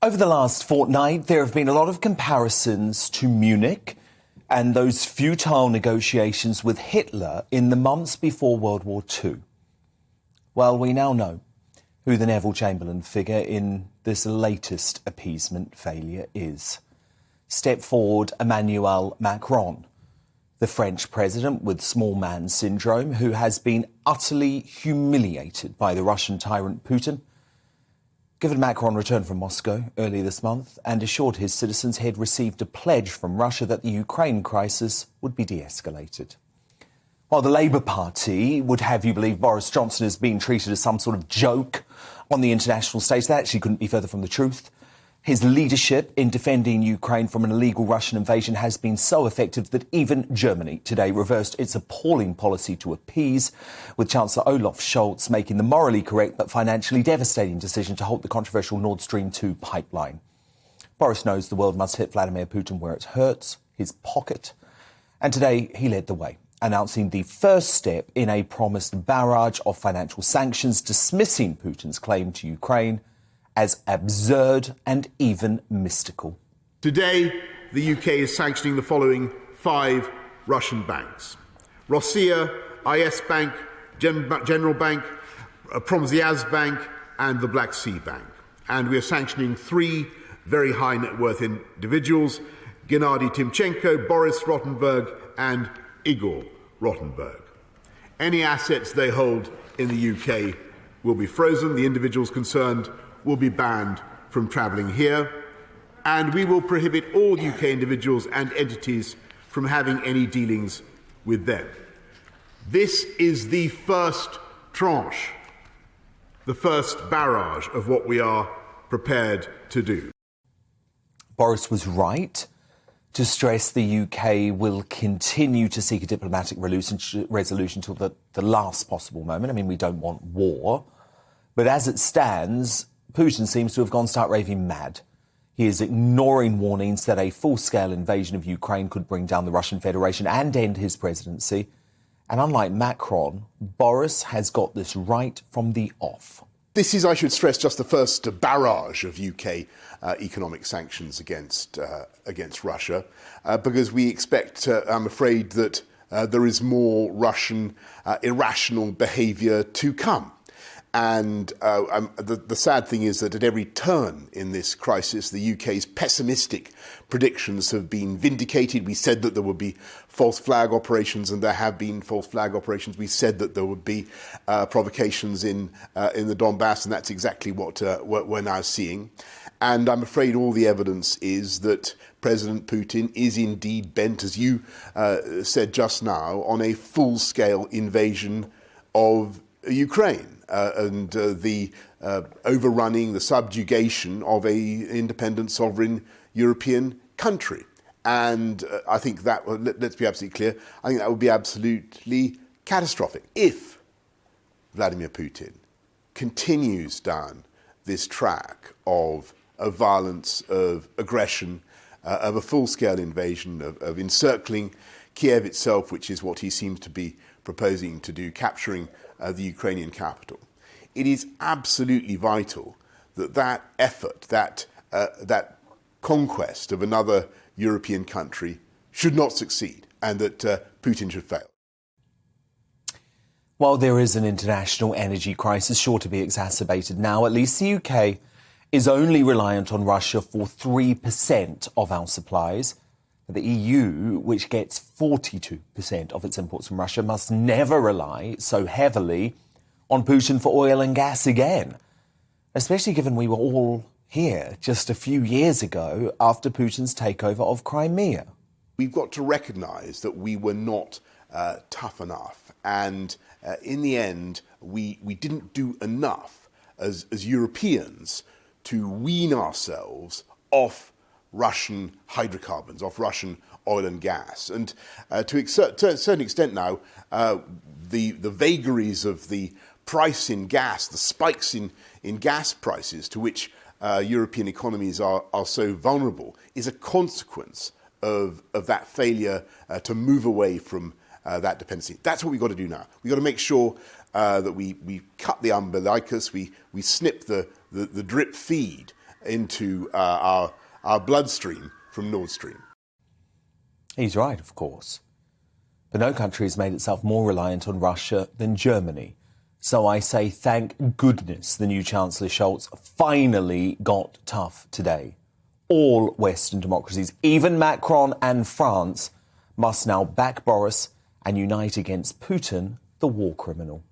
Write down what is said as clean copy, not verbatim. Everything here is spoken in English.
Over the last fortnight, there have been a lot of comparisons to Munich and those futile negotiations with Hitler in the months before World War II. Well, we now know who the Neville Chamberlain figure in this latest appeasement failure is. Step forward Emmanuel Macron, the French president with small man syndrome, who has been utterly humiliated by the Russian tyrant Putin. Given Macron returned from Moscow earlier this month and assured his citizens he had received a pledge from Russia that the Ukraine crisis would be de-escalated. While the Labour Party would have you believe Boris Johnson is being treated as some sort of joke on the international stage, that actually couldn't be further from the truth. His leadership in defending Ukraine from an illegal Russian invasion has been so effective that even Germany today reversed its appalling policy to appease, with Chancellor Olaf Scholz making the morally correct but financially devastating decision to halt the controversial Nord Stream 2 pipeline. Boris knows the world must hit Vladimir Putin where it hurts, his pocket. And today he led the way, announcing the first step in a promised barrage of financial sanctions, dismissing Putin's claim to Ukraine as absurd and even mystical. Today, the UK is sanctioning the following 5 Russian banks: Rossiya, IS Bank, General Bank, Promzyaz Bank, and the Black Sea Bank. And we are sanctioning 3 very high net worth individuals: Gennady Timchenko, Boris Rottenberg, and Igor Rottenberg. Any assets they hold in the UK will be frozen. The individuals concerned will be banned from travelling here, and we will prohibit all UK individuals and entities from having any dealings with them. This is the first tranche, the first barrage of what we are prepared to do. Boris was right to stress the UK will continue to seek a diplomatic resolution till the last possible moment. I mean, we don't want war. But as it stands, Putin seems to have gone stark raving mad. He is ignoring warnings that a full-scale invasion of Ukraine could bring down the Russian Federation and end his presidency. And unlike Macron, Boris has got this right from the off. This is, I should stress, just the first barrage of UK economic sanctions against Russia, because we expect, I'm afraid, that there is more Russian irrational behaviour to come. And the sad thing is that at every turn in this crisis, the UK's pessimistic predictions have been vindicated. We said that there would be false flag operations, and there have been false flag operations. We said that there would be provocations in the Donbass, and that's exactly what we're now seeing. And I'm afraid all the evidence is that President Putin is indeed bent, as you said just now, on a full-scale invasion of Ukraine. And the overrunning, the subjugation of a independent, sovereign European country. And I think that, let's be absolutely clear, I think that would be absolutely catastrophic if Vladimir Putin continues down this track of violence, of aggression, of a full-scale invasion, of encircling Kiev itself, which is what he seems to be proposing to do, capturing the Ukrainian capital. It is absolutely vital that that effort, that conquest of another European country should not succeed, and that Putin should fail. While there is an international energy crisis sure to be exacerbated now, at least the UK is only reliant on Russia for 3% of our supplies. The EU, which gets 42% of its imports from Russia, must never rely so heavily on Putin for oil and gas again, especially given we were all here just a few years ago after Putin's takeover of Crimea. We've got to recognise that we were not tough enough, and in the end, we didn't do enough as Europeans to wean ourselves off Russian hydrocarbons, off Russian oil and gas. And to a certain extent now, the vagaries of the price in gas, the spikes in gas prices to which European economies are so vulnerable, is a consequence of that failure to move away from that dependency. That's what we've got to do now. We've got to make sure that we cut the umbilicus, we snip the drip feed, into our bloodstream from Nord Stream. He's right, of course. But no country has made itself more reliant on Russia than Germany. So I say thank goodness the new Chancellor Scholz finally got tough today. All Western democracies, even Macron and France, must now back Boris and unite against Putin, the war criminal.